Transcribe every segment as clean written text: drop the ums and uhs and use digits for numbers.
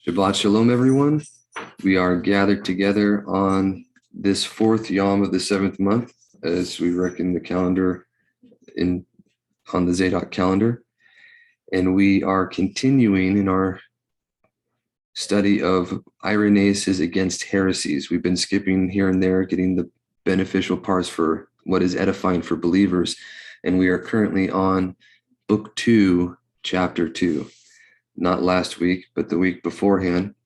Shabbat Shalom, everyone. We are gathered together on this fourth Yom of the seventh month, as we reckon the calendar on the Zadok calendar. And we are continuing in our study of Irenaeus Against Heresies. We've been skipping here and there, getting the beneficial parts for what is edifying for believers. And we are currently on Book 2, Chapter 2. Not last week, but the week beforehand,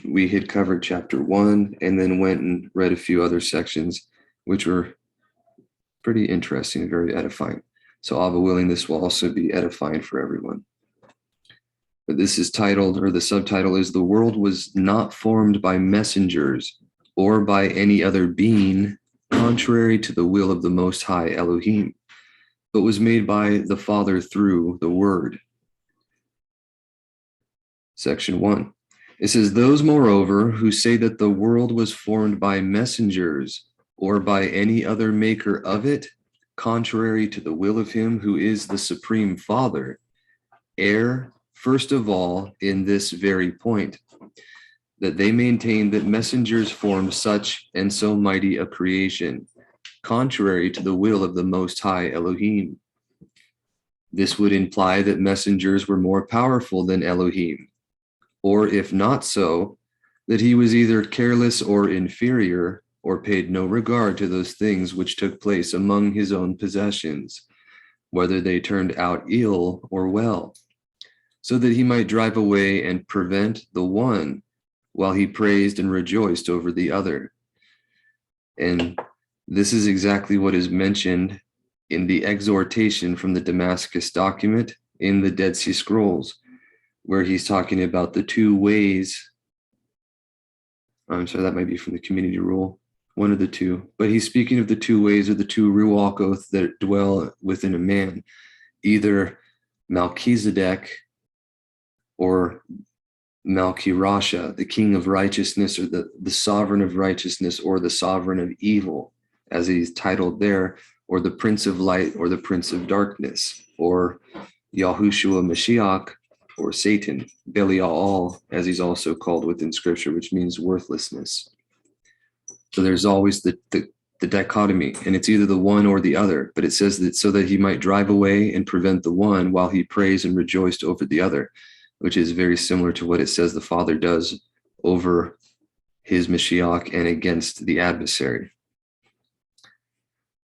we had covered chapter 1 and then went and read a few other sections, which were pretty interesting and very edifying. So Abba willing, this will also be edifying for everyone. But this is titled, or the subtitle is, "The world was not formed by messengers or by any other being contrary to the will of the Most High Elohim, but was made by the Father through the Word." Section 1. It says, "Those, moreover, who say that the world was formed by messengers or by any other maker of it, contrary to the will of him who is the Supreme Father, err first of all in this very point, that they maintain that messengers formed such and so mighty a creation, contrary to the will of the Most High Elohim. This would imply that messengers were more powerful than Elohim, or if not so, that he was either careless or inferior, or paid no regard to those things which took place among his own possessions, whether they turned out ill or well, so that he might drive away and prevent the one, while he praised and rejoiced over the other." And this is exactly what is mentioned in the exhortation from the Damascus document in the Dead Sea Scrolls, where he's talking about the two ways. I'm sorry, that might be from the community rule, one of the two. But he's speaking of the two ways, or the two ruach oath that dwell within a man, either Melchizedek or Malchirasha, the king of righteousness, or the sovereign of righteousness, or the sovereign of evil, as he's titled there, or the prince of light, or the prince of darkness, or Yahushua Mashiach, or Satan, Belial, as he's also called within Scripture, which means worthlessness. So there's always the dichotomy, and it's either the one or the other. But it says that so that he might drive away and prevent the one, while he praised and rejoiced over the other, which is very similar to what it says the Father does over his Mashiach and against the adversary.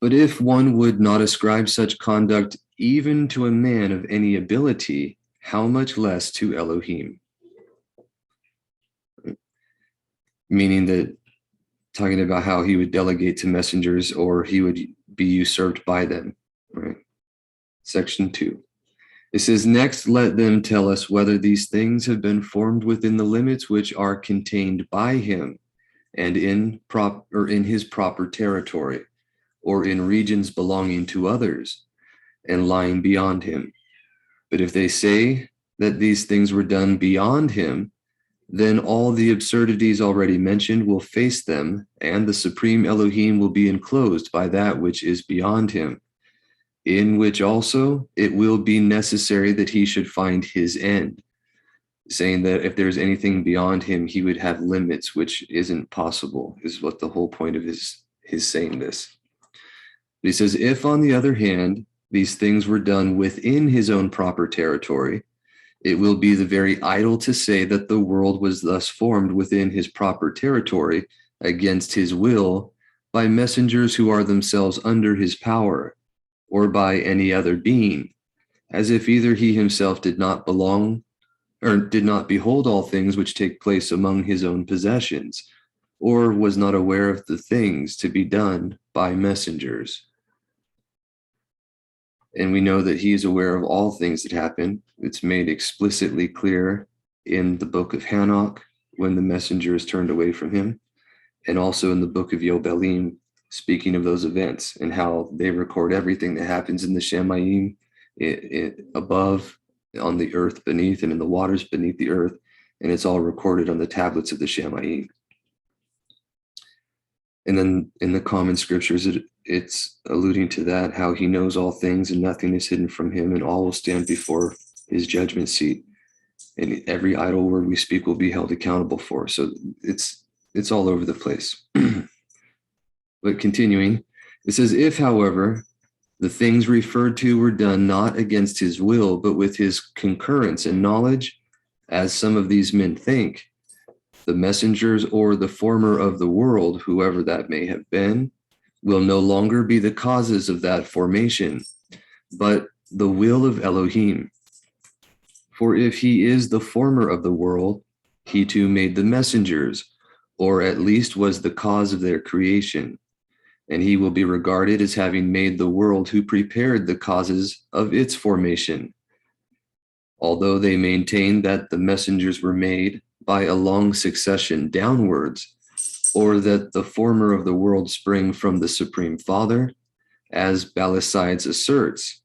"But if one would not ascribe such conduct even to a man of any ability, how much less to Elohim?" Meaning that, talking about how he would delegate to messengers, or he would be usurped by them, right? Section 2. It says, "Next, let them tell us whether these things have been formed within the limits which are contained by him, and in his proper territory, or in regions belonging to others, and lying beyond him. But if they say that these things were done beyond him, then all the absurdities already mentioned will face them, and the Supreme Elohim will be enclosed by that which is beyond him, in which also it will be necessary that he should find his end," saying that if there's anything beyond him, he would have limits, which isn't possible, is what the whole point of his saying this. But he says, "If, on the other hand, these things were done within his own proper territory, it will be the very idle to say that the world was thus formed within his proper territory against his will by messengers who are themselves under his power, or by any other being, as if either he himself did not belong or did not behold all things which take place among his own possessions, or was not aware of the things to be done by messengers." And we know that he is aware of all things that happen. It's made explicitly clear in the book of Hanok, when the messenger is turned away from him, and also in the book of Yobelim, speaking of those events and how they record everything that happens in the Shemayim, above, on the earth beneath, and in the waters beneath the earth, and it's all recorded on the tablets of the Shemayim. And then in the common scriptures, it's alluding to that, how he knows all things and nothing is hidden from him, and all will stand before his judgment seat. and every idle word we speak will be held accountable for. So it's all over the place. But continuing, it says, if, however, the things referred to were done not against his will, but with his concurrence and knowledge, as some of these men think, the messengers or the former of the world, whoever that may have been, will no longer be the causes of that formation, but the will of Elohim. For if he is the former of the world, he too made the messengers, or at least was the cause of their creation. And he will be regarded as having made the world who prepared the causes of its formation. Although they maintain that the messengers were made by a long succession downwards, or that the former of the world spring from the Supreme Father, as Balasides asserts.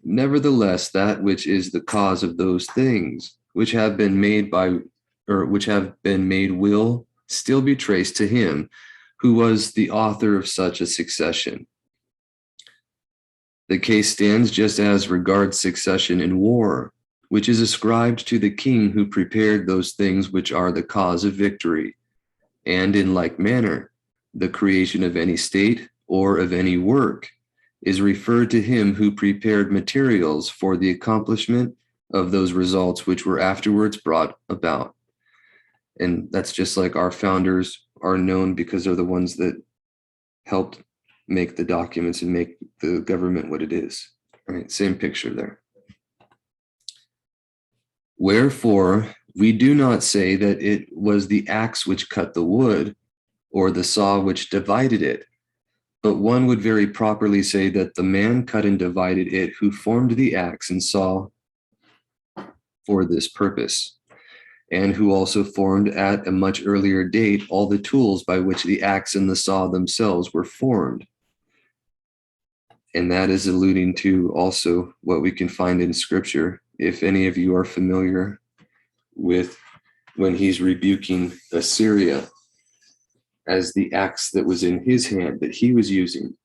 Nevertheless, that which is the cause of those things which have been made will still be traced to him who was the author of such a succession. The case stands just as regards succession in war, which is ascribed to the king who prepared those things which are the cause of victory. And in like manner, the creation of any state or of any work is referred to him who prepared materials for the accomplishment of those results which were afterwards brought about. And that's just like our founders are known because they're the ones that helped make the documents and make the government what it is. Right? Same picture there. Wherefore, we do not say that it was the axe which cut the wood, or the saw which divided it, but one would very properly say that the man cut and divided it who formed the axe and saw for this purpose, and who also formed at a much earlier date all the tools by which the axe and the saw themselves were formed. And that is alluding to also what we can find in Scripture. If any of you are familiar with when he's rebuking Assyria as the axe that was in his hand that he was using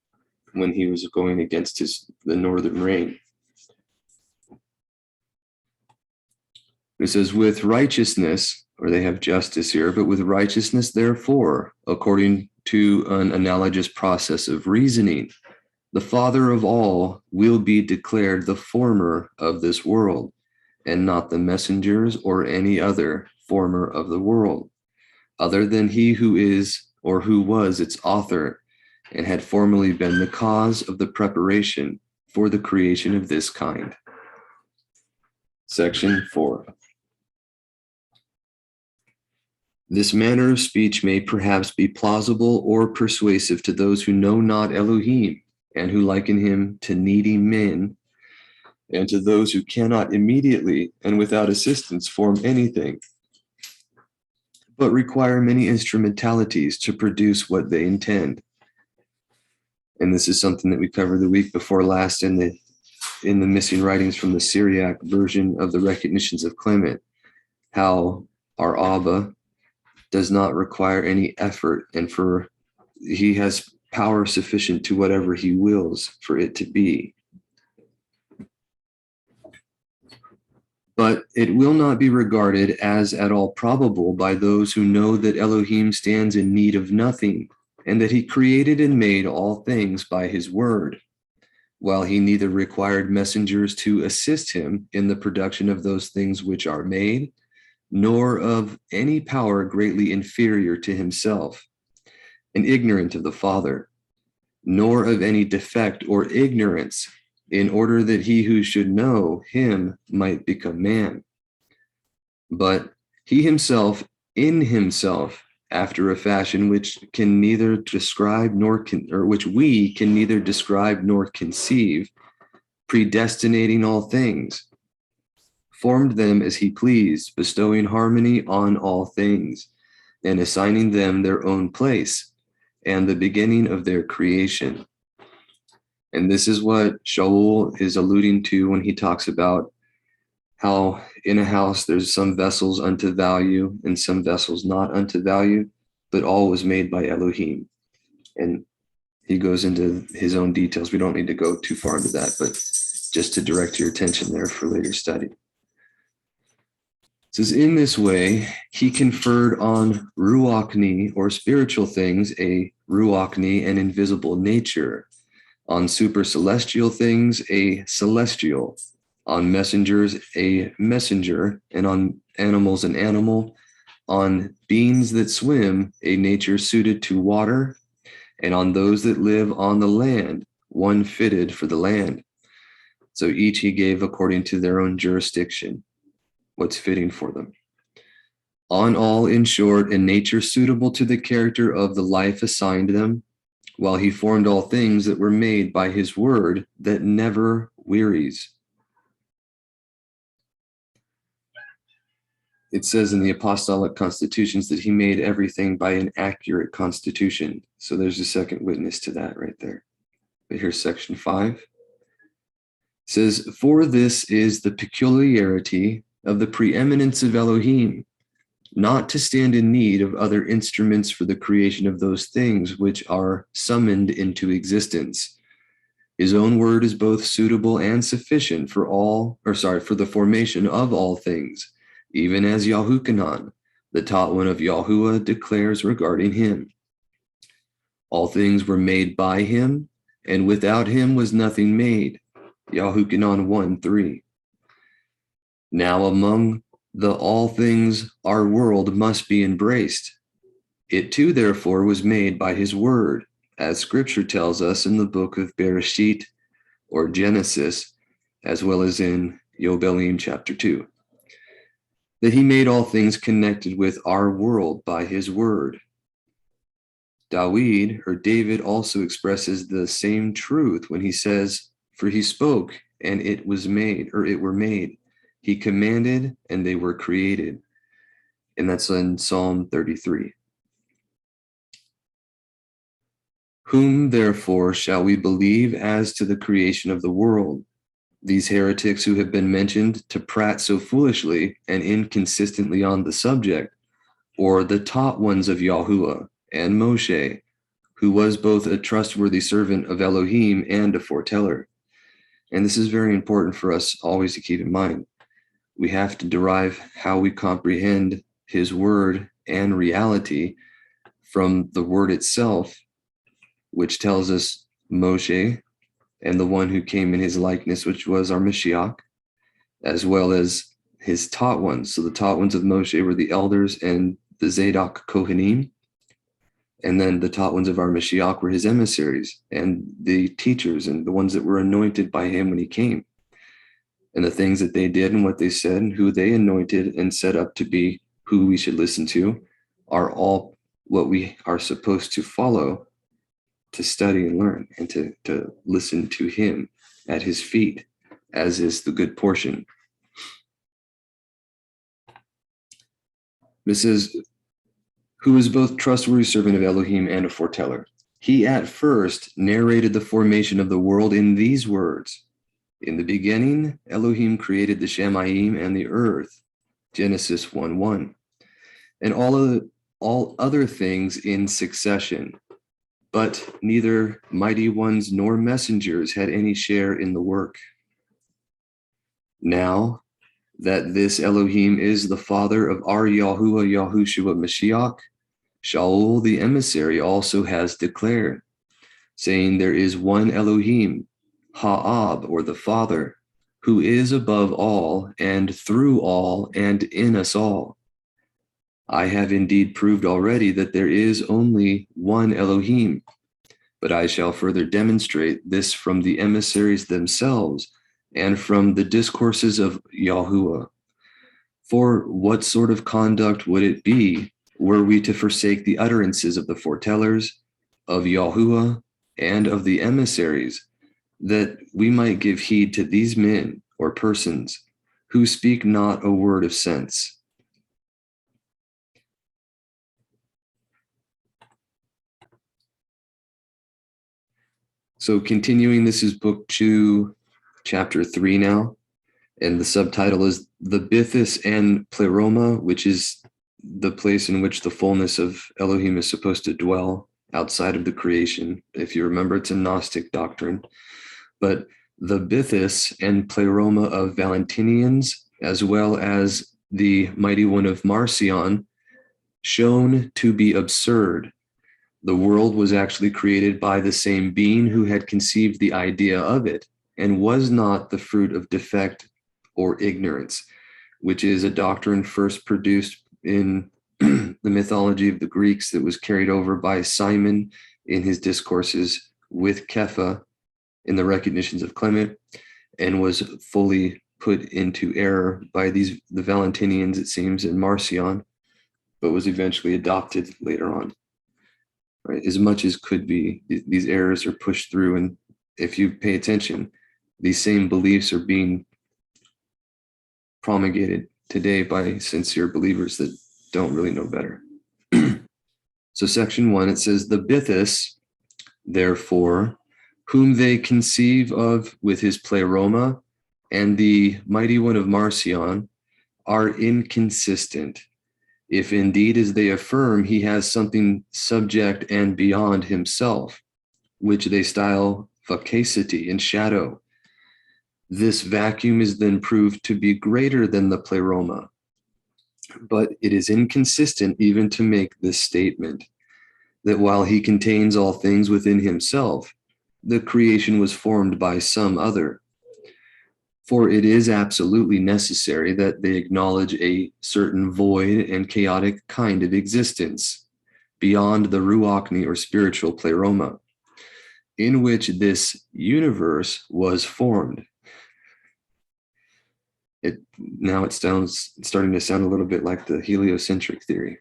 when he was going against the northern reign. It says, with righteousness, or they have justice here, but with righteousness, therefore, according to an analogous process of reasoning, the Father of all will be declared the former of this world, and not the messengers or any other former of the world, other than he who is or who was its author, and had formerly been the cause of the preparation for the creation of this kind. Section 4. This manner of speech may perhaps be plausible or persuasive to those who know not Elohim, and who liken him to needy men, and to those who cannot immediately and without assistance form anything, but require many instrumentalities to produce what they intend. And this is something that we covered the week before last in the missing writings from the Syriac version of the Recognitions of Clement, how our Abba does not require any effort, and he has power sufficient to whatever he wills for it to be. But it will not be regarded as at all probable by those who know that Elohim stands in need of nothing, and that he created and made all things by his word, while he neither required messengers to assist him in the production of those things which are made, nor of any power greatly inferior to himself, and ignorant of the Father, nor of any defect or ignorance, in order that he who should know him might become man. But he himself, in himself, after a fashion which can neither describe which we can neither describe nor conceive, predestinating all things, formed them as he pleased, bestowing harmony on all things, and assigning them their own place and the beginning of their creation. And this is what Shaul is alluding to when he talks about how in a house there's some vessels unto value and some vessels not unto value, but all was made by Elohim. And he goes into his own details. We don't need to go too far into that, but just to direct your attention there for later study. says, in this way, he conferred on ruachni, or spiritual things, a ruachni, an invisible nature, on supercelestial things, a celestial, on messengers, a messenger, and on animals, an animal, on beings that swim, a nature suited to water, and on those that live on the land, one fitted for the land. So each he gave according to their own jurisdiction, what's fitting for them. On all, in short, a nature suitable to the character of the life assigned them, while he formed all things that were made by his word that never wearies. It says in the apostolic constitutions that he made everything by an accurate constitution. So there's a second witness to that right there. But here's section 5. It says, for this is the peculiarity of the preeminence of Elohim, not to stand in need of other instruments for the creation of those things which are summoned into existence. His own word is both suitable and sufficient for the formation of all things, even as Yahuchanan, the taught one of Yahuwah, declares regarding him. All things were made by him, and without him was nothing made. Yahuchanan 1:3. Now among the all things our world must be embraced. It too, therefore, was made by his word, as scripture tells us in the book of Bereshit, or Genesis, as well as in Yobelim chapter 2, that he made all things connected with our world by his word. David also expresses the same truth when he says, for he spoke, and it was made, or it were made. He commanded, and they were created. And that's in Psalm 33. Whom, therefore, shall we believe as to the creation of the world? These heretics who have been mentioned to prate so foolishly and inconsistently on the subject, or the taught ones of Yahuwah and Moshe, who was both a trustworthy servant of Elohim and a foreteller. And this is very important for us always to keep in mind. We have to derive how we comprehend his word and reality from the word itself, which tells us Moshe and the one who came in his likeness, which was our Mashiach, as well as his taught ones. So the taught ones of Moshe were the elders and the Zadok Kohanim, and then the taught ones of our Mashiach were his emissaries and the teachers and the ones that were anointed by him when he came. And the things that they did and what they said and who they anointed and set up to be who we should listen to are all what we are supposed to follow, to study and learn, and to listen to him at his feet, as is the good portion. This is, who is both trustworthy servant of Elohim and a foreteller. He at first narrated the formation of the world in these words. In the beginning, Elohim created the Shamayim and the earth, Genesis 1:1, and all other things in succession. But neither mighty ones nor messengers had any share in the work. Now that this Elohim is the father of our Yahuwah Yahushua Mashiach, Shaul the emissary also has declared, saying there is one Elohim, Ha'ab, or the Father, who is above all and through all and in us all. I have indeed proved already that there is only one Elohim, but I shall further demonstrate this from the emissaries themselves and from the discourses of Yahuwah. For what sort of conduct would it be were we to forsake the utterances of the foretellers, of Yahuwah, and of the emissaries, that we might give heed to these men or persons who speak not a word of sense? So continuing, this is book 2, chapter 3 now, and the subtitle is The Bithis and Pleroma, which is the place in which the fullness of Elohim is supposed to dwell outside of the creation. If you remember, it's a Gnostic doctrine. But the Bithis and Pleroma of Valentinians, as well as the mighty one of Marcion, shown to be absurd. The world was actually created by the same being who had conceived the idea of it, and was not the fruit of defect or ignorance, which is a doctrine first produced in the mythology of the Greeks that was carried over by Simon in his discourses with Kepha in the recognitions of Clement, and was fully put into error by the Valentinians, it seems, in Marcion, but was eventually adopted later on. Right? As much as could be, these errors are pushed through, and if you pay attention, these same beliefs are being promulgated today by sincere believers that don't really know better. So section 1, it says, the Bythus, therefore, whom they conceive of with his pleroma, and the mighty one of Marcion, are inconsistent, if indeed, as they affirm, he has something subject and beyond himself, which they style vacacity and shadow. This vacuum is then proved to be greater than the pleroma, but it is inconsistent even to make this statement, that while he contains all things within himself, the creation was formed by some other. For it is absolutely necessary that they acknowledge a certain void and chaotic kind of existence beyond the ruachni or spiritual pleroma, in which this universe was formed. Now it's starting to sound a little bit like the heliocentric theory.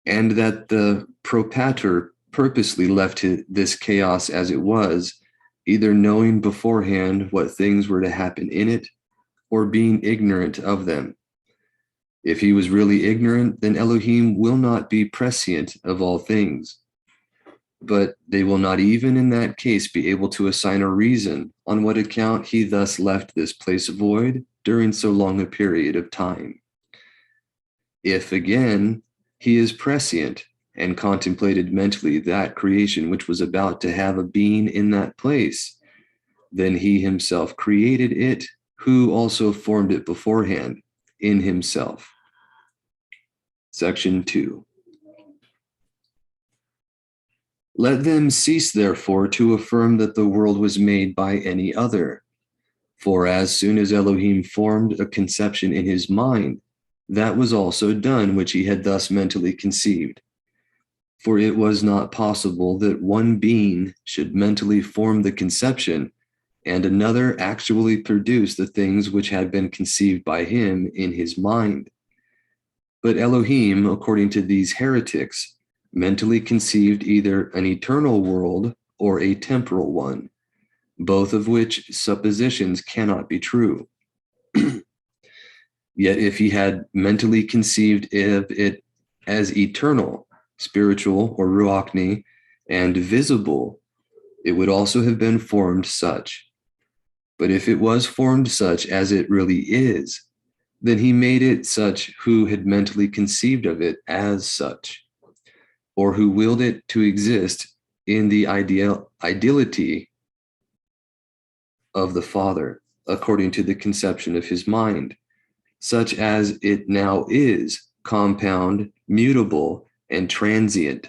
And that the propator purposely left this chaos as it was, either knowing beforehand what things were to happen in it, or being ignorant of them. If he was really ignorant, then Elohim will not be prescient of all things. But they will not even in that case be able to assign a reason on what account he thus left this place void during so long a period of time. If again, he is prescient and contemplated mentally that creation which was about to have a being in that place, then he himself created it, who also formed it beforehand in himself. Section 2. Let them cease, therefore, to affirm that the world was made by any other. For as soon as Elohim formed a conception in his mind, that was also done which he had thus mentally conceived. For it was not possible that one being should mentally form the conception, and another actually produce the things which had been conceived by him in his mind. But Elohim, according to these heretics, mentally conceived either an eternal world or a temporal one, both of which suppositions cannot be true. Yet if he had mentally conceived of it as eternal, spiritual or ruachni, and visible, it would also have been formed such. But if it was formed such as it really is, then he made it such who had mentally conceived of it as such, or who willed it to exist in the ideality of the Father, according to the conception of his mind, such as it now is, compound, mutable, and transient.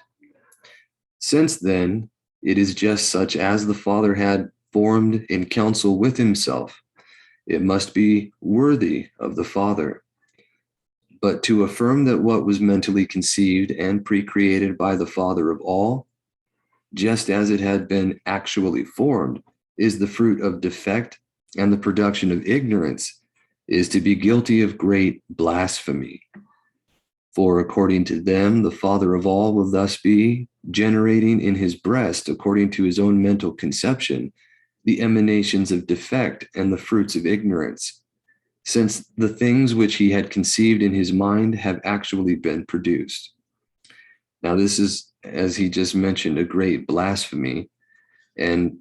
Since then, it is just such as the Father had formed in counsel with himself, it must be worthy of the Father. But to affirm that what was mentally conceived and pre-created by the Father of all, just as it had been actually formed, is the fruit of defect and the production of ignorance, is to be guilty of great blasphemy. For according to them, the Father of all will thus be generating in his breast, according to his own mental conception, the emanations of defect and the fruits of ignorance, since the things which he had conceived in his mind have actually been produced. Now, this is, as he just mentioned, a great blasphemy, and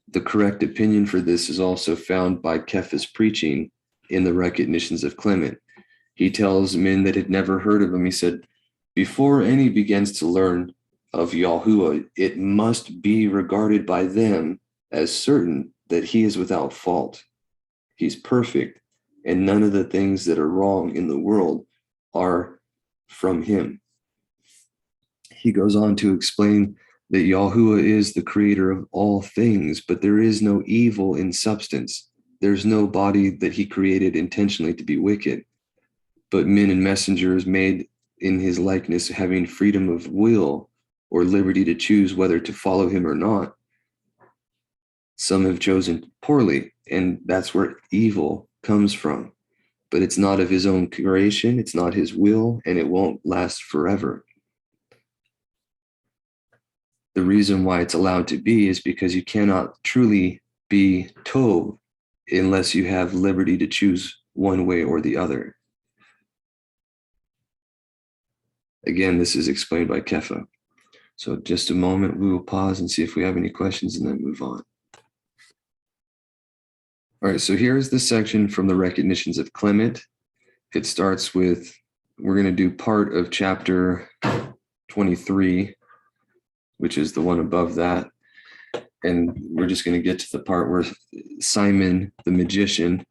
the correct opinion for this is also found by Kepha's preaching in the recognitions of Clement. He tells men that had never heard of him, he said, before any begins to learn of Yahuwah, it must be regarded by them as certain that he is without fault. He's perfect, and none of the things that are wrong in the world are from him. He goes on to explain that Yahuwah is the creator of all things, but there is no evil in substance. There's no body that he created intentionally to be wicked, but men and messengers made in his likeness, having freedom of will or liberty to choose whether to follow him or not. Some have chosen poorly, and that's where evil comes from. But it's not of his own creation, it's not his will, and it won't last forever. The reason why it's allowed to be is because you cannot truly be tov unless you have liberty to choose one way or the other. Again, this is explained by Kefa. So just a moment, we will pause and see if we have any questions and then move on. All right, so here's the section from the recognitions of Clement. It starts with, we're going to do part of chapter 23, which is the one above that. And we're just going to get to the part where Simon, the magician,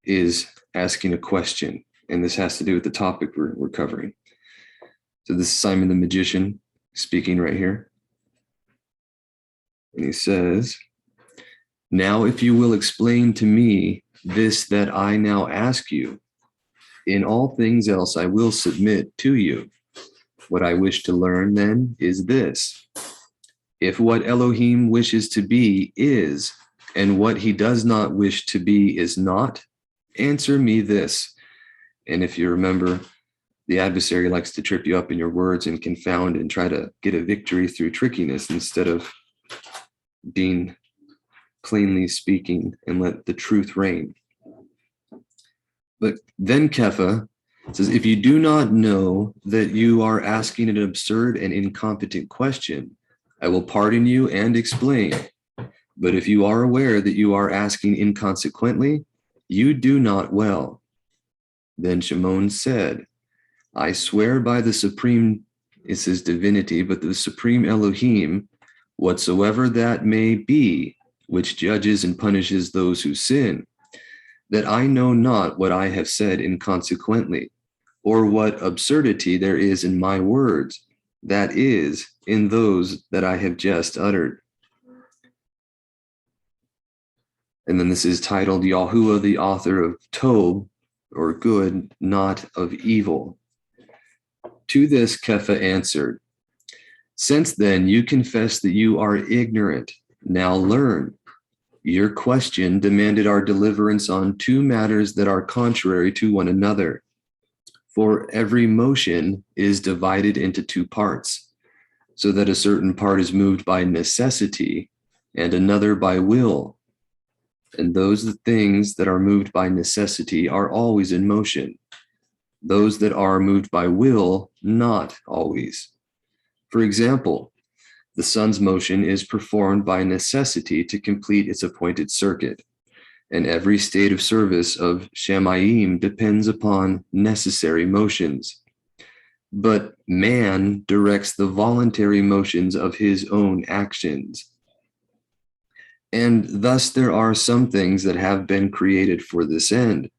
is asking a question. And this has to do with the topic we're covering. So this is Simon the magician speaking right here. And he says, "Now, if you will explain to me this that I now ask you, in all things else I will submit to you. What I wish to learn then is this. If what Elohim wishes to be is, and what he does not wish to be is not, answer me this." And if you remember, the adversary likes to trip you up in your words and confound and try to get a victory through trickiness instead of being plainly speaking and let the truth reign. But then Kefa says, "If you do not know that you are asking an absurd and incompetent question, I will pardon you and explain. But if you are aware that you are asking inconsequently, you do not well." Then Shimon said, "I swear by the supreme," it says divinity, but the supreme Elohim, whatsoever that may be, which judges and punishes those who sin, that I know not what I have said inconsequently, or what absurdity there is in my words, that is, in those that I have just uttered. And then this is titled Yahuwah, the author of Tov, or good, not of evil. To this Kefa answered, "Since then you confess that you are ignorant, now learn. Your question demanded our deliverance on two matters that are contrary to one another. For every motion is divided into two parts, so that a certain part is moved by necessity and another by will. And those things that are moved by necessity are always in motion. Those that are moved by will, not always. For example, the sun's motion is performed by necessity to complete its appointed circuit, and every state of service of Shamayim depends upon necessary motions. But man directs the voluntary motions of his own actions. And thus there are some things that have been created for this end,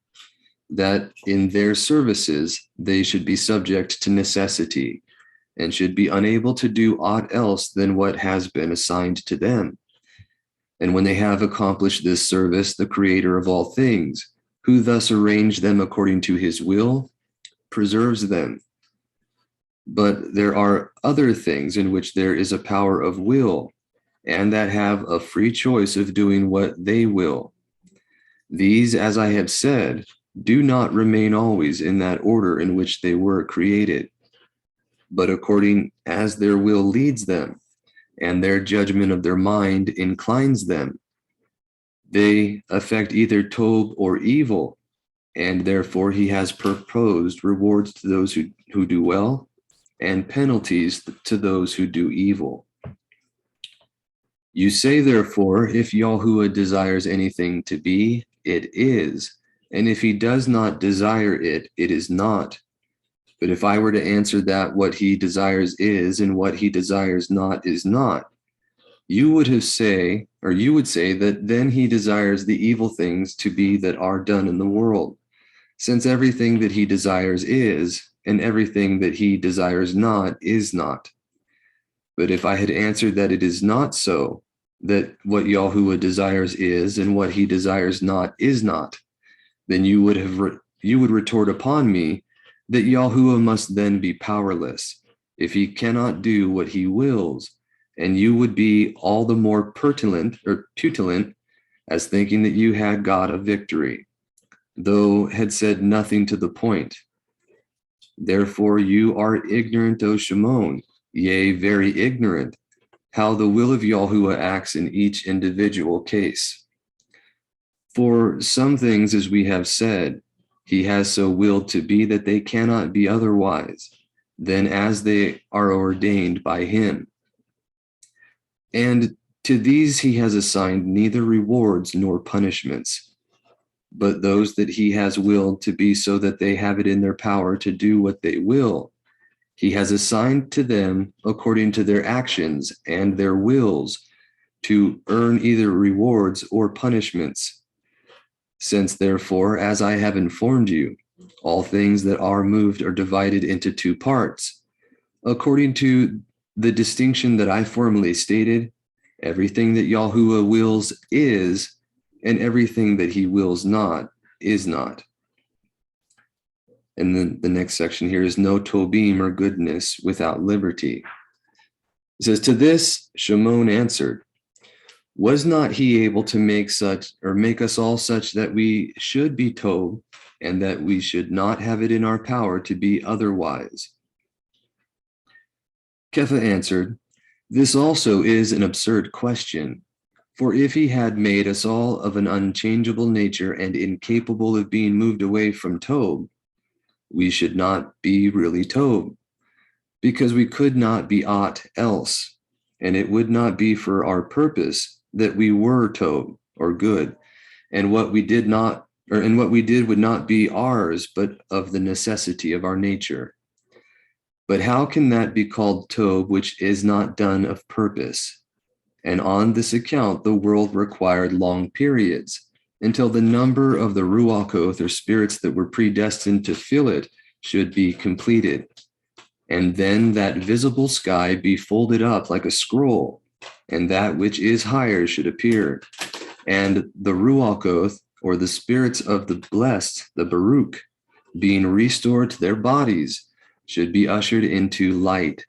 that in their services they should be subject to necessity, and should be unable to do aught else than what has been assigned to them. And when they have accomplished this service, the creator of all things, who thus arranged them according to his will, preserves them. But there are other things in which there is a power of will, and that have a free choice of doing what they will. These, as I have said, do not remain always in that order in which they were created, but according as their will leads them, and their judgment of their mind inclines them. They affect either tov or evil, and therefore he has proposed rewards to those who do well, and penalties to those who do evil. You say, therefore, if Yahuwah desires anything to be, it is, and if he does not desire it, it is not. But if I were to answer that what he desires is, and what he desires not is not, you would say that then he desires the evil things to be that are done in the world, since everything that he desires is, and everything that he desires not is not. But if I had answered that it is not so, that what Yahuwah desires is, and what he desires not is not, then you would retort upon me that Yahuwah must then be powerless, if he cannot do what he wills, and you would be all the more petulant as thinking that you had got a victory, though had said nothing to the point. Therefore you are ignorant, O Shimon, yea, very ignorant, how the will of Yahuwah acts in each individual case. For some things, as we have said, he has so willed to be that they cannot be otherwise than as they are ordained by him. And to these he has assigned neither rewards nor punishments, but those that he has willed to be so that they have it in their power to do what they will. He has assigned to them according to their actions and their wills to earn either rewards or punishments. Since therefore, as I have informed you, all things that are moved are divided into two parts, according to the distinction that I formerly stated, everything that Yahuwah wills is, and everything that he wills not is not. And then the next section here is no tobim or goodness without liberty. It says, to this Shimon answered, was not he able to make us all such that we should be told, and that we should not have it in our power to be otherwise? Kepha answered, this also is an absurd question. For if he had made us all of an unchangeable nature and incapable of being moved away from Tob, we should not be really Tob, because we could not be aught else, and it would not be for our purpose that we were Tob, or good, and what we did would not be ours, but of the necessity of our nature. But how can that be called Tob which is not done of purpose? And on this account the world required long periods, until the number of the Ruach Oath, or spirits that were predestined to fill it, should be completed. And then that visible sky be folded up like a scroll, and that which is higher should appear. And the Ruach Oath, or the spirits of the blessed, the Baruch, being restored to their bodies, should be ushered into light.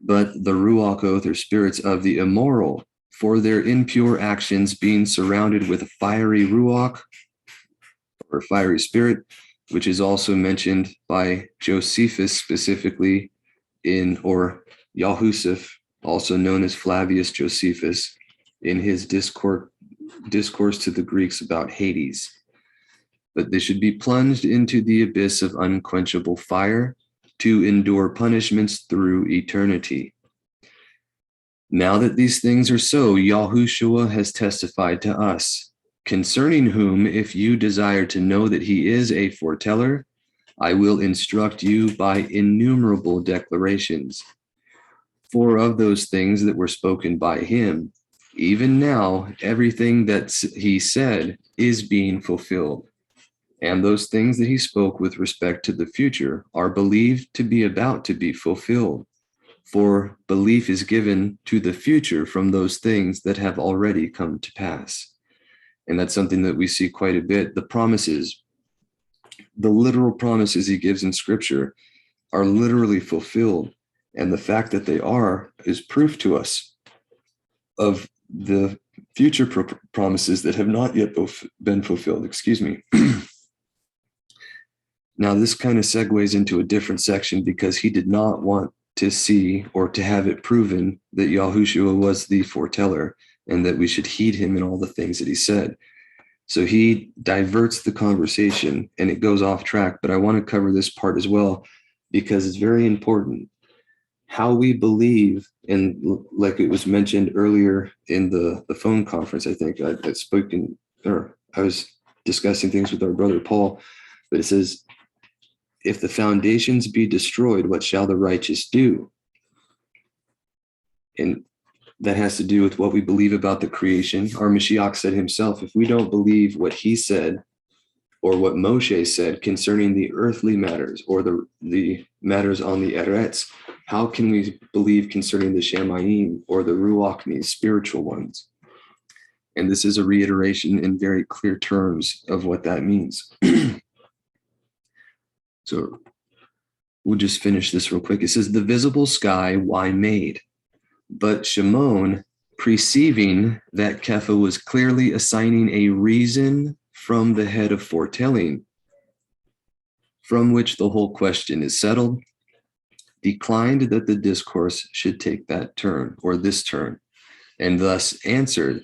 But the Ruach Oath, or spirits of the immoral, for their impure actions being surrounded with a fiery Ruach, or fiery spirit, which is also mentioned by Josephus specifically or Yahusef, also known as Flavius Josephus, in his discourse to the Greeks about Hades. But they should be plunged into the abyss of unquenchable fire to endure punishments through eternity. Now that these things are so, Yahushua has testified to us, concerning whom, if you desire to know that he is a foreteller, I will instruct you by innumerable declarations. For of those things that were spoken by him, even now everything that he said is being fulfilled. And those things that he spoke with respect to the future are believed to be about to be fulfilled. For belief is given to the future from those things that have already come to pass. And that's something that we see quite a bit. The promises, the literal promises he gives in Scripture are literally fulfilled. And the fact that they are is proof to us of the future promises that have not yet been fulfilled. Excuse me. Now, this kind of segues into a different section, because he did not want to see or to have it proven that Yahushua was the foreteller and that we should heed him in all the things that he said. So he diverts the conversation and it goes off track, but I want to cover this part as well, because it's very important. How we believe, and like it was mentioned earlier in the phone conference, I think I was discussing things with our brother Paul, but it says, if the foundations be destroyed, what shall the righteous do? And that has to do with what we believe about the creation. Our Mashiach said himself, if we don't believe what he said or what Moshe said concerning the earthly matters or the matters on the Eretz, how can we believe concerning the Shamayim or the Ruachni, spiritual ones? And this is a reiteration in very clear terms of what that means. So we'll just finish this real quick. It says, the visible sky, why made? But Shimon, perceiving that Kepha was clearly assigning a reason from the head of foretelling, from which the whole question is settled, declined that the discourse should take that turn, or this turn, and thus answered,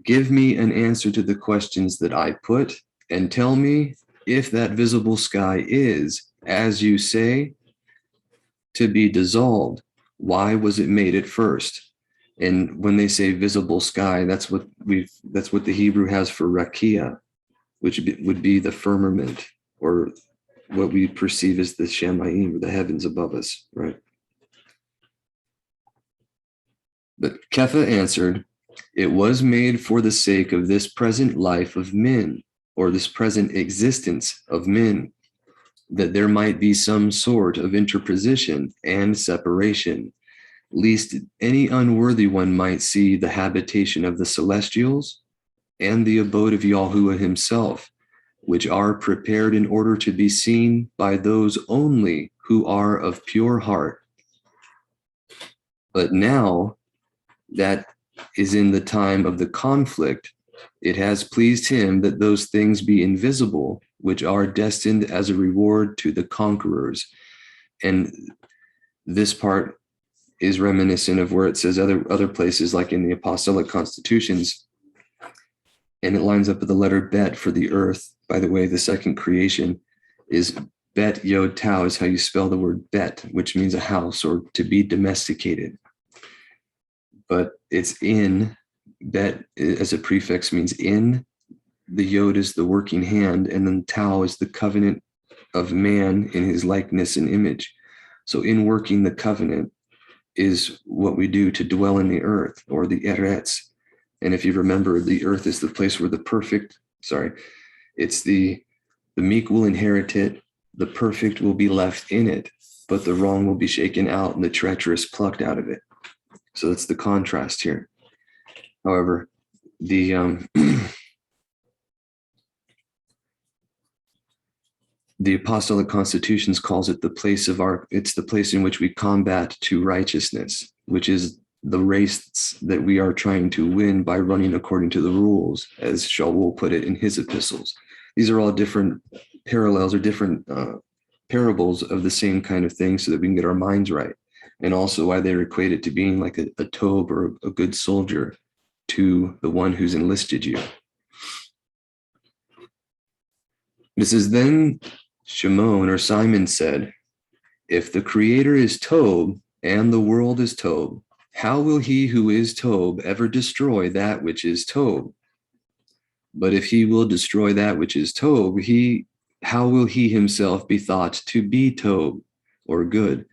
give me an answer to the questions that I put, and tell me if that visible sky is, as you say, to be dissolved, why was it made at first? And when they say visible sky, that's what the Hebrew has for rakia, which would be the firmament, or what we perceive as the shamayim, or the heavens above us, right? But Kepha answered, it was made for the sake of this present life of men, or this present existence of men, that there might be some sort of interposition and separation, lest any unworthy one might see the habitation of the celestials and the abode of Yahuwah himself, which are prepared in order to be seen by those only who are of pure heart. But now that is in the time of the conflict, it has pleased him that those things be invisible, which are destined as a reward to the conquerors. And this part is reminiscent of where it says other places, like in the apostolic constitutions, and it lines up with the letter bet for the earth. By the way, the second creation is bet yod tau is how you spell the word bet, which means a house or to be domesticated. But it's in, bet as a prefix means in, the yod is the working hand, and then tau is the covenant of man in his likeness and image. So in working the covenant is what we do to dwell in the earth, or the Eretz. And if you remember, the earth is the place where it's the meek will inherit it, the perfect will be left in it, but the wrong will be shaken out and the treacherous plucked out of it. So that's the contrast here. However, the the apostolic constitutions calls it it's the place in which we combat to righteousness, which is the race that we are trying to win by running according to the rules, as Shaul put it in his epistles. These are all different parallels or different parables of the same kind of thing, so that we can get our minds right. And also why they equate it to being like a tob or a good soldier to the one who's enlisted you. This is then Shimon or Simon said, if the creator is Tob and the world is Tob, how will he who is Tob ever destroy that which is Tob? But if he will destroy that which is Tob, how will he himself be thought to be Tob or good?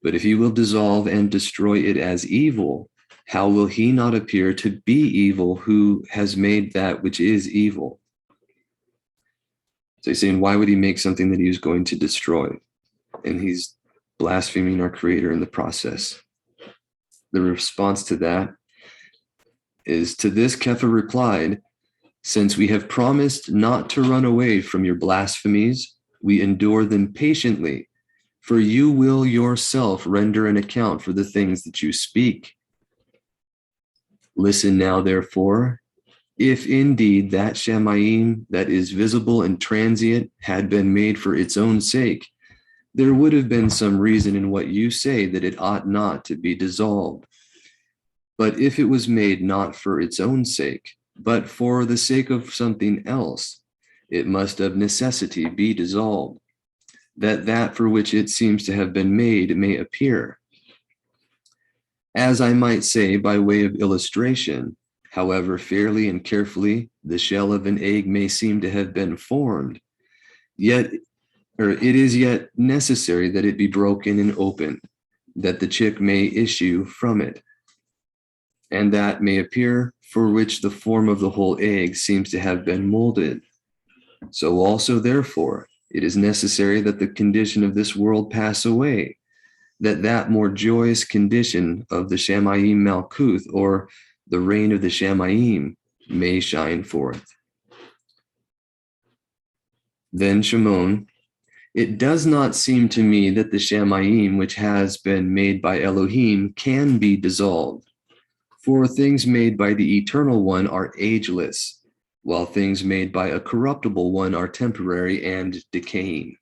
But if he will dissolve and destroy it as evil, how will he not appear to be evil who has made that which is evil? So he's saying, why would he make something that he was going to destroy? And he's blaspheming our creator in the process. The response to that is, to this Kepha replied, since we have promised not to run away from your blasphemies, we endure them patiently, for you will yourself render an account for the things that you speak. Listen now, therefore, if indeed that Shamayim that is visible and transient had been made for its own sake, there would have been some reason in what you say that it ought not to be dissolved. But if it was made not for its own sake, but for the sake of something else, it must of necessity be dissolved, that for which it seems to have been made may appear. As I might say by way of illustration, however fairly and carefully the shell of an egg may seem to have been formed, it is yet necessary that it be broken and opened, that the chick may issue from it. and that may appear for which the form of the whole egg seems to have been molded. So also, therefore, it is necessary that the condition of this world pass away, that more joyous condition of the Shamayim Malkuth, or the reign of the Shamayim, may shine forth. Then Shimon, it does not seem to me that the Shamayim, which has been made by Elohim, can be dissolved. For things made by the Eternal One are ageless, while things made by a corruptible one are temporary and decaying.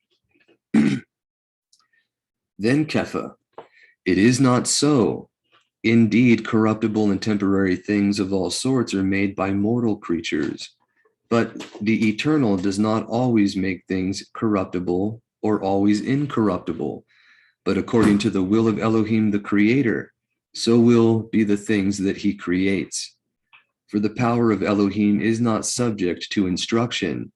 Then Kepha, it is not so. Indeed, corruptible and temporary things of all sorts are made by mortal creatures. But the Eternal does not always make things corruptible or always incorruptible, but according to the will of Elohim the Creator, so will be the things that he creates. For the power of Elohim is not subject to instruction,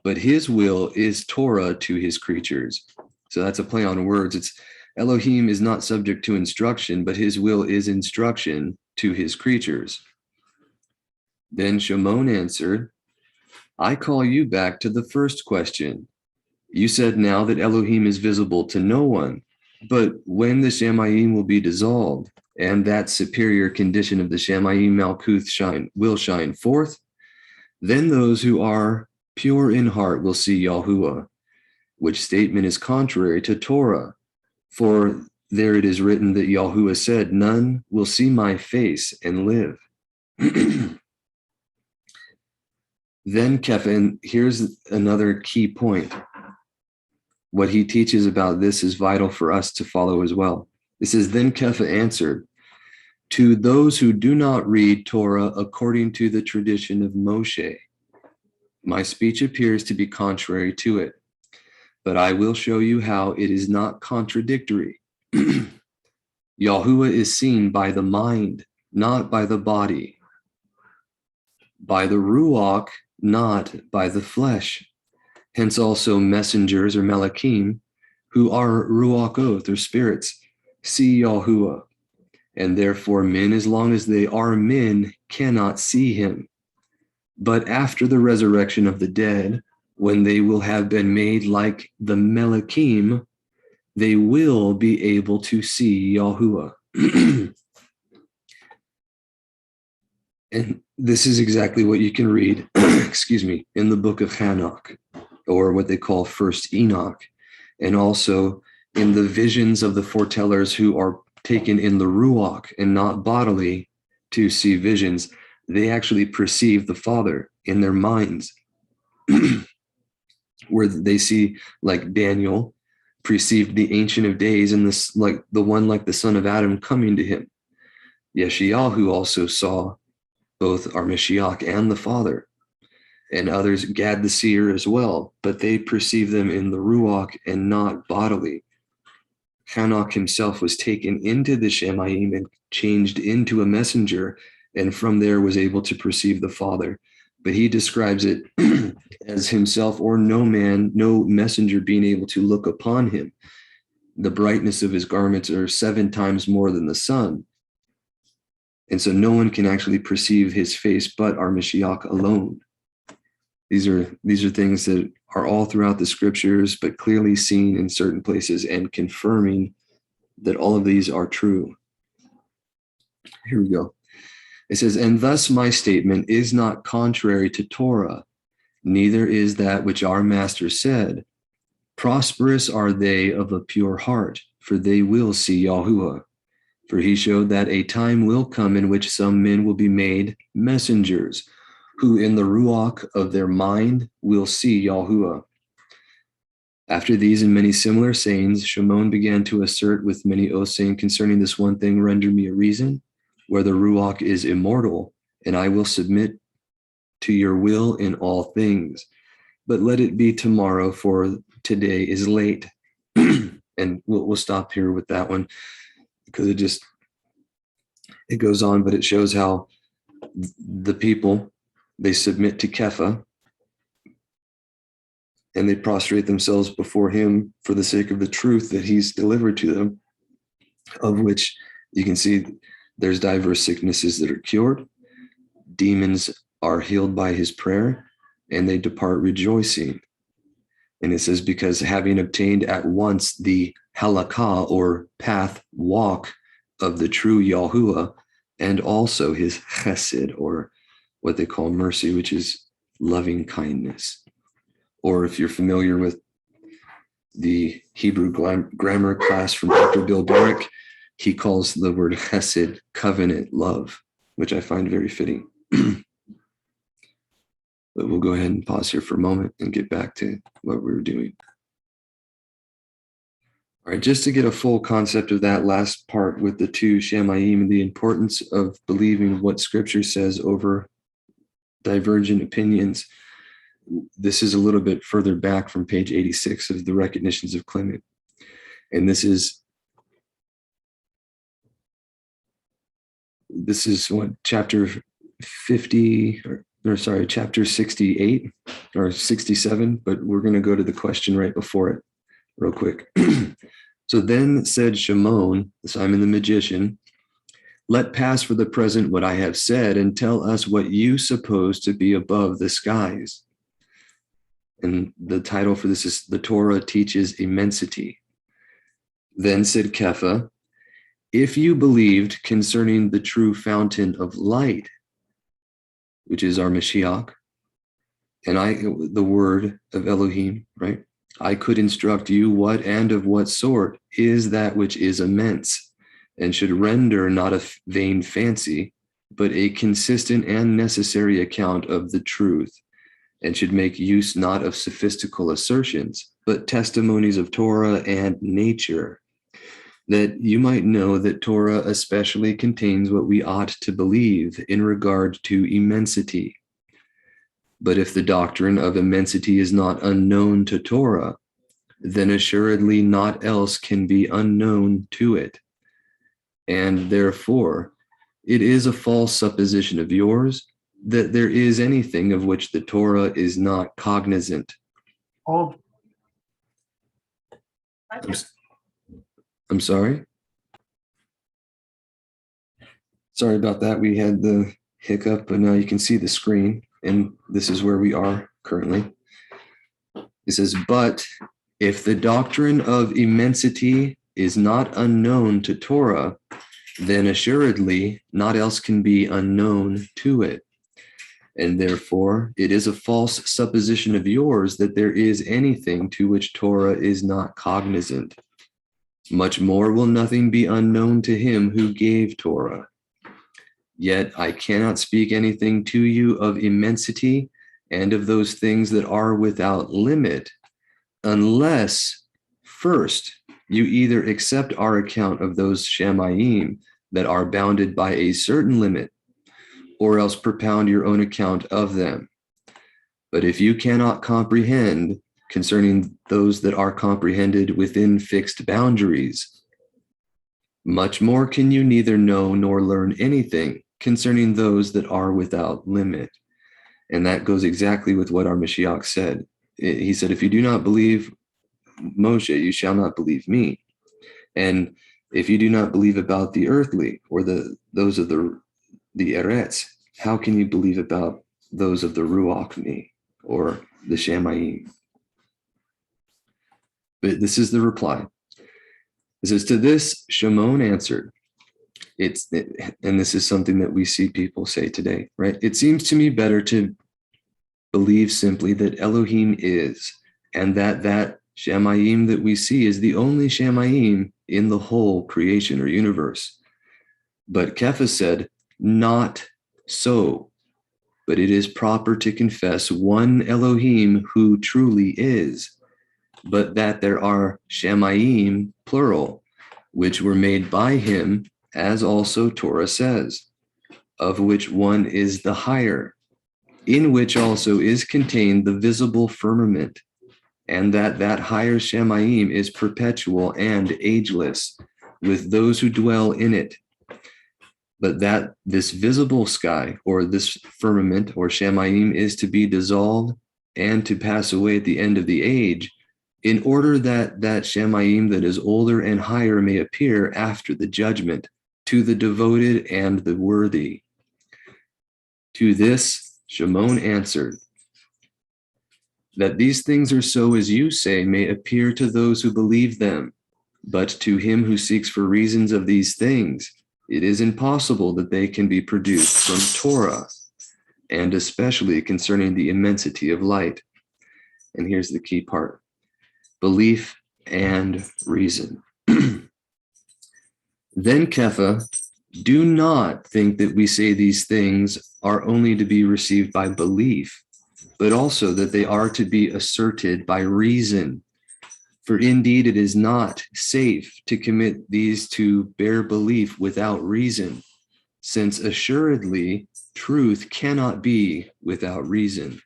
but his will is Torah to his creatures. So that's a play on words. It's Elohim is not subject to instruction, but his will is instruction to his creatures. Then Shimon answered, I call you back to the first question. You said now that Elohim is visible to no one, but when the Shamayim will be dissolved, and that superior condition of the Shamayim Malkuth will shine forth, then those who are pure in heart will see Yahuwah, which statement is contrary to Torah. For there it is written that Yahuwah said, none will see my face and live. Then Kepha, here's another key point. What he teaches about this is vital for us to follow as well. It says, then Kepha answered, to those who do not read Torah according to the tradition of Moshe, my speech appears to be contrary to it, but I will show you how it is not contradictory. Yahuwah is seen by the mind, not by the body, by the Ruach, not by the flesh. Hence also messengers or Malachim, who are Ruachot or spirits, see Yahuwah. And therefore men, as long as they are men, cannot see him. But after the resurrection of the dead, when they will have been made like the Malachim, they will be able to see Yahuwah. And this is exactly what you can read, excuse me, in the book of Hanok, or what they call First Enoch, and also in the visions of the foretellers who are taken in the Ruach and not bodily to see visions. They actually perceive the Father in their minds, where they see, like Daniel perceived the Ancient of Days and this, like the one like the son of Adam coming to him. Yeshayahu also saw both our Mashiach and the Father, and others, Gad the seer as well, but they perceive them in the Ruach and not bodily. Hanok himself was taken into the Shamayim and changed into a messenger, and from there was able to perceive the Father. But he describes it as himself or no man, no messenger being able to look upon him. The brightness of his garments are 7 times more than the sun. And so no one can actually perceive his face but our Mashiach alone. These are things that are all throughout the scriptures, but clearly seen in certain places and confirming that all of these are true. Here we go. It says, and thus my statement is not contrary to Torah, neither is that which our master said. Prosperous are they of a pure heart, for they will see Yahuwah. For he showed that a time will come in which some men will be made messengers, who in the Ruach of their mind will see Yahuwah. After these and many similar sayings, Shimon began to assert with many oaths, saying, concerning this one thing, render me a reason, where the Ruach is immortal, and I will submit to your will in all things. But let it be tomorrow, for today is late. And we'll stop here with that one, because it goes on, but it shows how the people, they submit to Kepha, and they prostrate themselves before him for the sake of the truth that he's delivered to them, of which you can see There's diverse sicknesses that are cured. Demons are healed by his prayer, and they depart rejoicing. And it says, because having obtained at once the halakha, or path, walk of the true Yahuwah, and also his chesed, or what they call mercy, which is loving kindness. Or if you're familiar with the Hebrew grammar class from Dr. Bill Barrick, he calls the word chesed covenant love, which I find very fitting. But we'll go ahead and pause here for a moment and get back to what we were doing. All right, just to get a full concept of that last part with the two Shamayim and the importance of believing what Scripture says over divergent opinions, this is a little bit further back from page 86 of the Recognitions of Clement. And this is what, chapter 50, or sorry, chapter 68 or 67, but we're going to go to the question right before it real quick. So then said Shimon, Simon the magician, let pass for the present what I have said, and tell us what you suppose to be above the skies. And the title for this is The Torah Teaches Immensity. Then said Kepha, if you believed concerning the true fountain of light, which is our Mashiach, and the word of Elohim, right? I could instruct you what and of what sort is that which is immense, and should render not a vain fancy, but a consistent and necessary account of the truth, and should make use not of sophistical assertions, but testimonies of Torah and nature, that you might know that Torah especially contains what we ought to believe in regard to immensity. But if the doctrine of immensity is not unknown to Torah, then assuredly naught else can be unknown to it. And therefore, it is a false supposition of yours that there is anything of which the Torah is not cognizant. Hold. I'm sorry? Sorry about that. We had the hiccup, but now you can see the screen, and this is where we are currently. It says, but if the doctrine of immensity is not unknown to Torah, then assuredly naught else can be unknown to it. And therefore, it is a false supposition of yours that there is anything to which Torah is not cognizant. Much more will nothing be unknown to him who gave Torah. Yet I cannot speak anything to you of immensity and of those things that are without limit, unless first you either accept our account of those Shamayim that are bounded by a certain limit, or else propound your own account of them. But if you cannot comprehend concerning those that are comprehended within fixed boundaries, much more can you neither know nor learn anything concerning those that are without limit. And that goes exactly with what our Mashiach said. He said, if you do not believe Moshe, you shall not believe me. And if you do not believe about the earthly, or those of the Eretz, how can you believe about those of the Ruach me, or the Shamayim? But this is the reply. It says, to this Shimon answered, and this is something that we see people say today, right? It seems to me better to believe simply that Elohim is, and that Shamayim that we see is the only Shamayim in the whole creation or universe. But Kepha said, not so, but it is proper to confess one Elohim who truly is, but that there are Shamayim, plural, which were made by him, as also Torah says, of which one is the higher, in which also is contained the visible firmament, and that higher Shamayim is perpetual and ageless, with those who dwell in it. But that this visible sky, or this firmament, or Shamayim, is to be dissolved and to pass away at the end of the age, in order that Shamayim that is older and higher may appear after the judgment, to the devoted and the worthy. To this Shimon answered, that these things are so as you say may appear to those who believe them, but to him who seeks for reasons of these things, it is impossible that they can be produced from Torah, and especially concerning the immensity of light. And here's the key part: belief and reason. Then Kepha, do not think that we say these things are only to be received by belief, but also that they are to be asserted by reason. For indeed it is not safe to commit these to bare belief without reason, since assuredly truth cannot be without reason.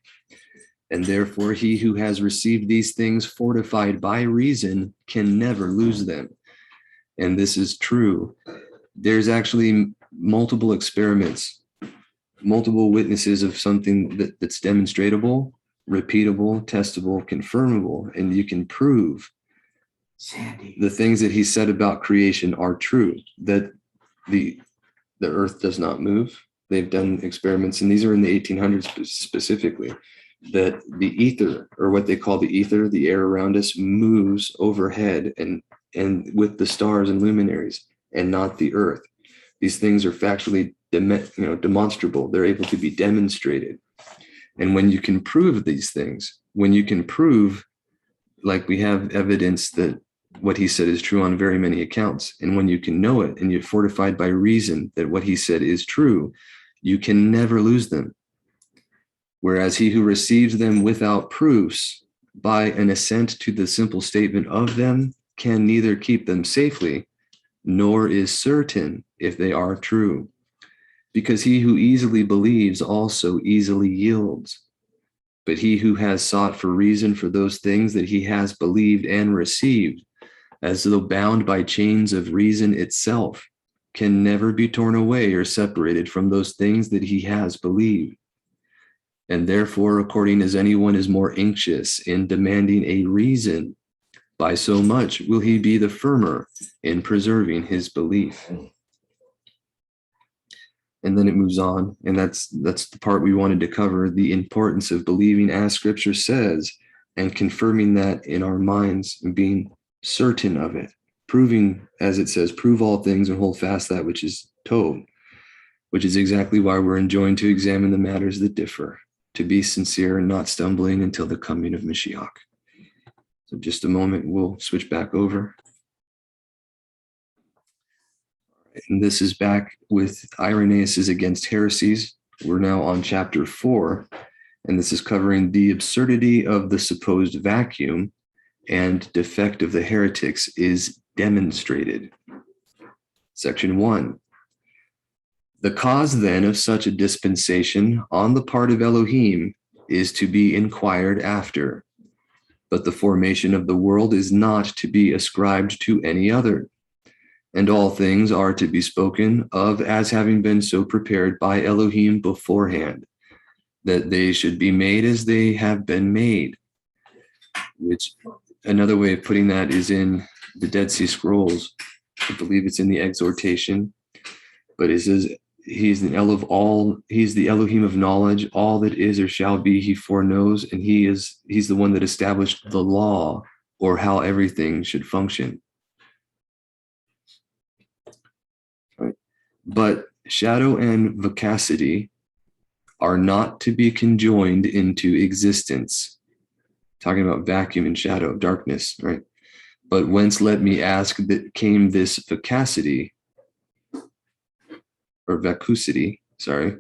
And therefore he who has received these things fortified by reason can never lose them. And this is true. There's actually multiple experiments, multiple witnesses of something that's demonstratable, repeatable, testable, confirmable, and you can prove the things that he said about creation are true, that the earth does not move. They've done experiments, and these are in the 1800s specifically, that the ether, or what they call the ether, the air around us, moves overhead and with the stars and luminaries, and not the earth. These things are factually demonstrable. They're able to be demonstrated. And when you can prove these things, when you can prove, like we have evidence that what he said is true on very many accounts, and when you can know it and you're fortified by reason that what he said is true, you can never lose them. Whereas he who receives them without proofs by an assent to the simple statement of them can neither keep them safely, nor is certain if they are true. Because he who easily believes also easily yields. But he who has sought for reason for those things that he has believed and received, as though bound by chains of reason itself, can never be torn away or separated from those things that he has believed. And therefore, according as anyone is more anxious in demanding a reason, by so much will he be the firmer in preserving his belief. And then it moves on, and that's the part we wanted to cover, the importance of believing as Scripture says, and confirming that in our minds and being certain of it, proving, as it says, prove all things and hold fast that which is told, which is exactly why we're enjoined to examine the matters that differ, to be sincere and not stumbling until the coming of Mashiach. So just a moment, we'll switch back over. And this is back with Irenaeus Against Heresies. We're now on chapter 4, and this is covering the absurdity of the supposed vacuum and defect of the heretics is demonstrated. Section 1. The cause then of such a dispensation on the part of Elohim is to be inquired after, but the formation of the world is not to be ascribed to any other. And all things are to be spoken of as having been so prepared by Elohim beforehand, that they should be made as they have been made. Which, another way of putting that is in the Dead Sea Scrolls. I believe it's in the exhortation, but it says, he's the Elohim of knowledge, all that is or shall be, he foreknows, and he's the one that established the law, or how everything should function. Right. But shadow and vacacity are not to be conjoined into existence. Talking about vacuum and shadow, darkness, right? But whence, let me ask, that came this vacacity, or vacuity, sorry,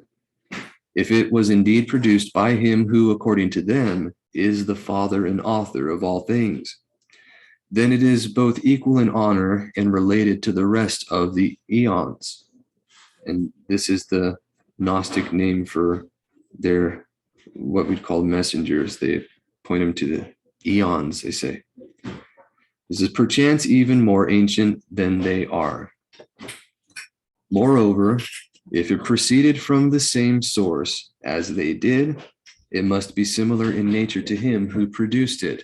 if it was indeed produced by him who, according to them, is the Father and author of all things, then it is both equal in honor and related to the rest of the eons. And this is the Gnostic name for their, what we'd call messengers. They point them to the eons, they say. This is perchance even more ancient than they are. Moreover, if it proceeded from the same source as they did, it must be similar in nature to him who produced it,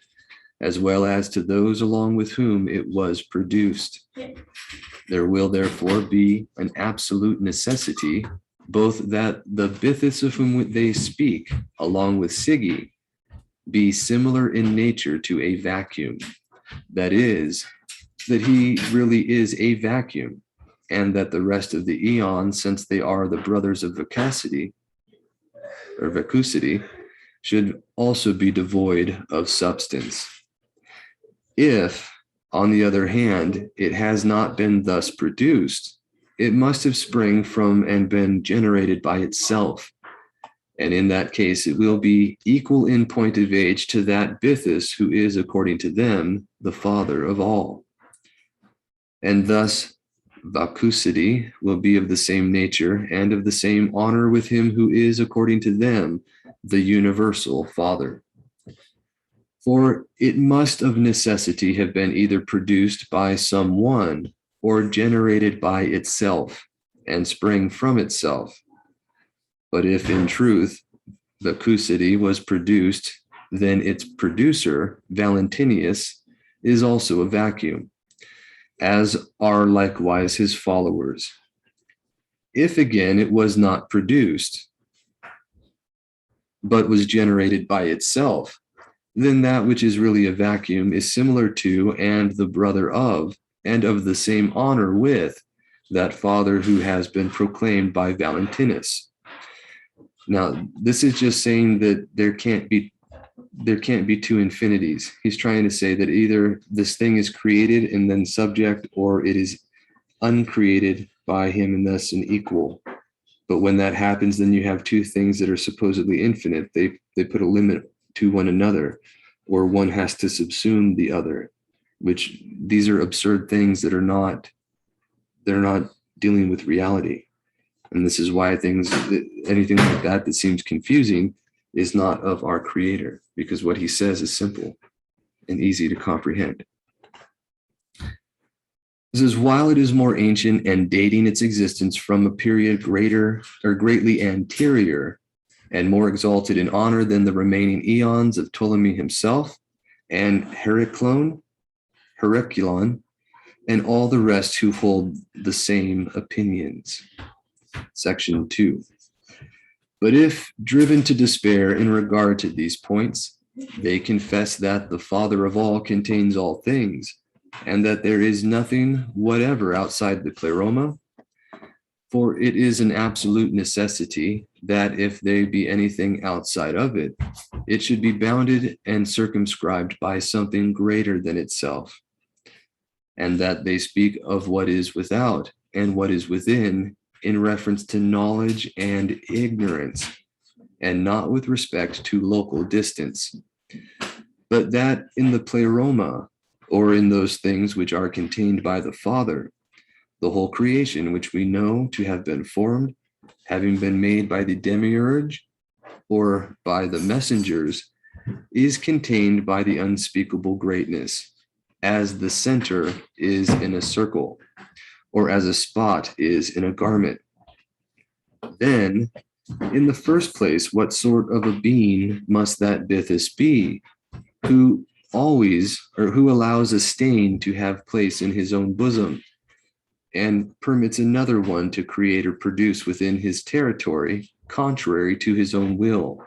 as well as to those along with whom it was produced. There will therefore be an absolute necessity, both that the Bythus of whom they speak, along with Sige, be similar in nature to a vacuum. That is, that he really is a vacuum, and that the rest of the eons, since they are the brothers of vacacity, or vacuity, should also be devoid of substance. If, on the other hand, it has not been thus produced, it must have sprung from and been generated by itself. And in that case, it will be equal in point of age to that Bythus who is, according to them, the father of all. And thus, vacuity will be of the same nature and of the same honor with him who is, according to them, the universal Father. For it must of necessity have been either produced by someone or generated by itself and spring from itself. But if in truth vacuity was produced, then its producer, Valentinius, is also a vacuum, as are likewise his followers. If again it was not produced, but was generated by itself, then that which is really a vacuum is similar to and the brother of, and of the same honor with, that father who has been proclaimed by Valentinus. Now, this is just saying that there can't be two infinities. He's trying to say that either this thing is created and then subject, or it is uncreated by him and thus an equal. But when that happens, then you have two things that are supposedly infinite. They put a limit to one another, or one has to subsume the other, which these are absurd things that they're not dealing with reality. And this is why anything like that seems confusing is not of our Creator, because what he says is simple and easy to comprehend. This is, while it is more ancient and dating its existence from a period greatly anterior and more exalted in honor than the remaining eons of Ptolemy himself and Herculon, and all the rest who hold the same opinions. Section 2. But if driven to despair in regard to these points, they confess that the Father of all contains all things, and that there is nothing whatever outside the pleroma. For it is an absolute necessity that if there be anything outside of it, it should be bounded and circumscribed by something greater than itself, and that they speak of what is without and what is within in reference to knowledge and ignorance, and not with respect to local distance, but that in the pleroma, or in those things which are contained by the Father, the whole creation which we know to have been formed, having been made by the demiurge or by the messengers, is contained by the unspeakable greatness, as the center is in a circle, or as a spot is in a garment. Then, in the first place, what sort of a being must that Bythus be, who allows a stain to have place in his own bosom, and permits another one to create or produce within his territory, contrary to his own will?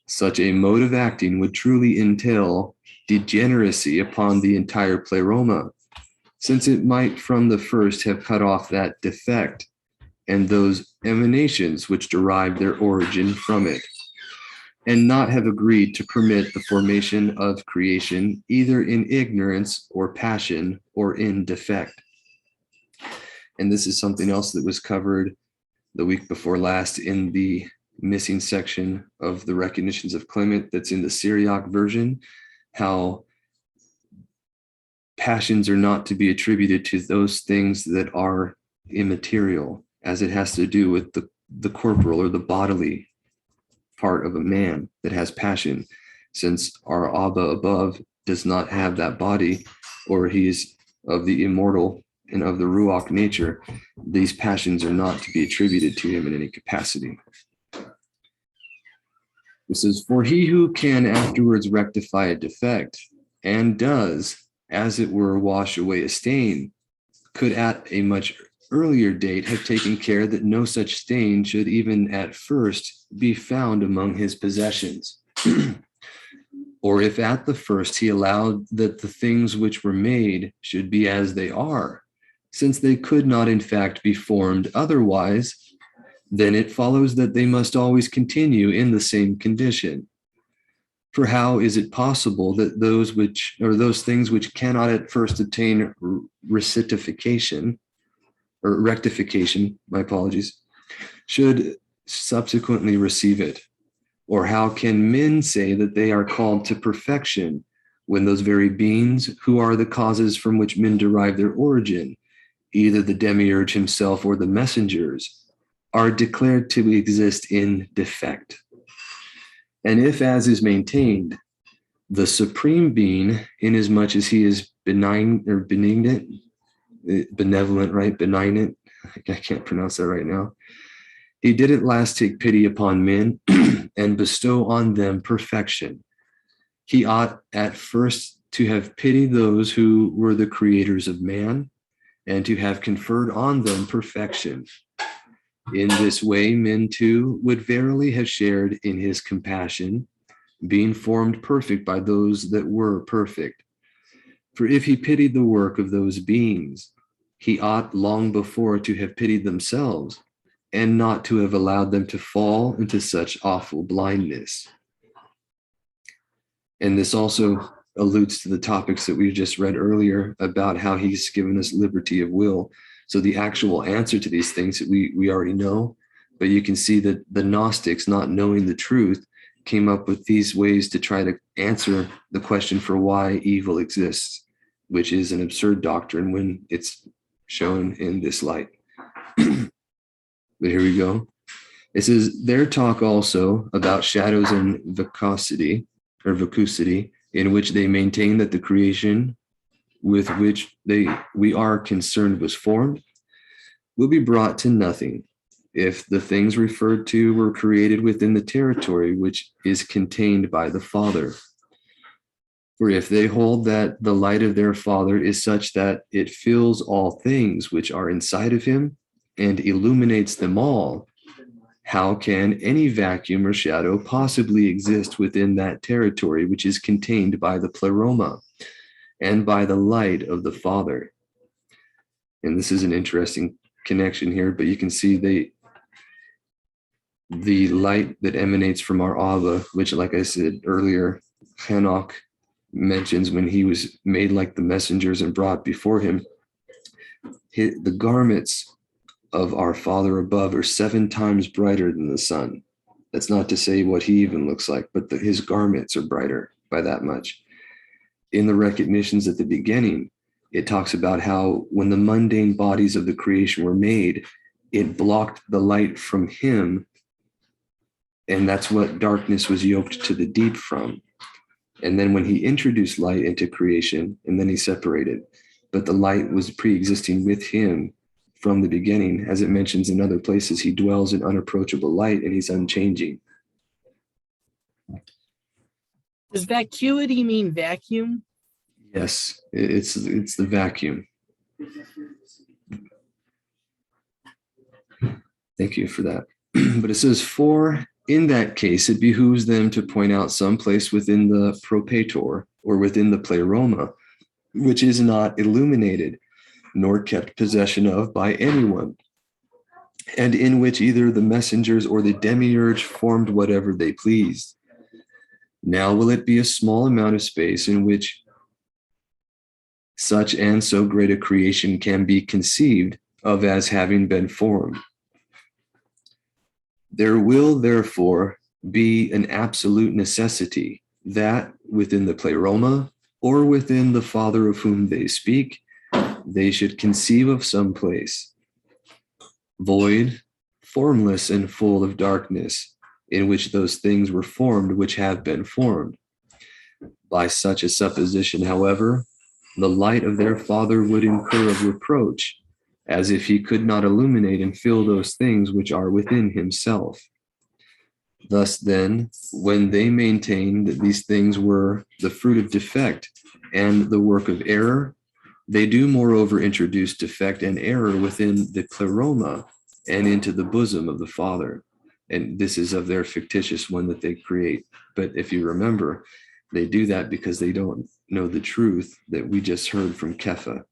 Such a mode of acting would truly entail degeneracy upon the entire pleroma, since it might from the first have cut off that defect and those emanations which derive their origin from it, and not have agreed to permit the formation of creation either in ignorance or passion or in defect. And this is something else that was covered the week before last in the missing section of the recognitions of Clement that's in the Syriac version, how passions are not to be attributed to those things that are immaterial, as it has to do with the corporal or the bodily part of a man that has passion, since our Abba above does not have that body, or he's of the immortal and of the Ruach nature. These passions are not to be attributed to him in any capacity. This is, for he who can afterwards rectify a defect and does, as it were, wash away a stain, could at a much earlier date have taken care that no such stain should even at first be found among his possessions. Or if at the first he allowed that the things which were made should be as they are, since they could not in fact be formed otherwise, then it follows that they must always continue in the same condition. For how is it possible that those things which cannot at first obtain rectification, my apologies, should subsequently receive it? Or how can men say that they are called to perfection when those very beings who are the causes from which men derive their origin, either the demiurge himself or the messengers, are declared to exist in defect? And if, as is maintained, the supreme being, inasmuch as he is benevolent, right? Benignant. I can't pronounce that right now. He did at last take pity upon men and bestow on them perfection. He ought at first to have pitied those who were the creators of man and to have conferred on them perfection. In this way, men too would verily have shared in his compassion, being formed perfect by those that were perfect. For if he pitied the work of those beings, he ought long before to have pitied themselves, and not to have allowed them to fall into such awful blindness. And this also alludes to the topics that we just read earlier about how he's given us liberty of will. So the actual answer to these things that we already know, but you can see that the Gnostics, not knowing the truth, came up with these ways to try to answer the question for why evil exists, which is an absurd doctrine when it's shown in this light. But here we go. It says, their talk also about shadows and vacuity, in which they maintain that the creation with which we are concerned was formed, will be brought to nothing if the things referred to were created within the territory which is contained by the Father. For if they hold that the light of their Father is such that it fills all things which are inside of him and illuminates them all, how can any vacuum or shadow possibly exist within that territory which is contained by the pleroma and by the light of the Father? And this is an interesting connection here, but you can see the light that emanates from our Abba, which, like I said earlier, Enoch mentions when he was made like the messengers and brought before him, the garments of our Father above are 7 times brighter than the sun. That's not to say what he even looks like, but his garments are brighter by that much. In the recognitions at the beginning, it talks about how when the mundane bodies of the creation were made, it blocked the light from him, and that's what darkness was yoked to the deep from. And then when he introduced light into creation, and then he separated, but the light was pre-existing with him from the beginning. As it mentions in other places, he dwells in unapproachable light and he's unchanging. Does vacuity mean vacuum? Yes, it's the vacuum. Thank you for that. But it says, for in that case, it behooves them to point out some place within the propator or within the pleroma, which is not illuminated, nor kept possession of by anyone, and in which either the messengers or the demiurge formed whatever they pleased. Now will it be a small amount of space in which such and so great a creation can be conceived of as having been formed. There will therefore be an absolute necessity that within the pleroma or within the Father of whom they speak, they should conceive of some place, void, formless, and full of darkness, in which those things were formed which have been formed. By such a supposition, however, the light of their Father would incur a reproach, as if he could not illuminate and fill those things which are within himself. Thus, then, when they maintained that these things were the fruit of defect and the work of error, they do moreover introduce defect and error within the pleroma and into the bosom of the Father. And this is of their fictitious one that they create. But if you remember, they do that because they don't know the truth that we just heard from Kepha.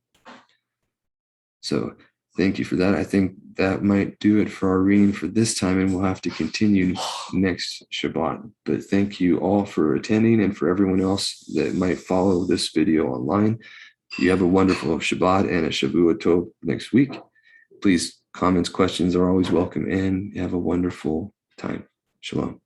So thank you for that. I think that might do it for our reading for this time, and we'll have to continue next Shabbat. But thank you all for attending, and for everyone else that might follow this video online. You have a wonderful Shabbat and a Shavua Tov next week. Please, comments, questions are always welcome, and have a wonderful time. Shalom.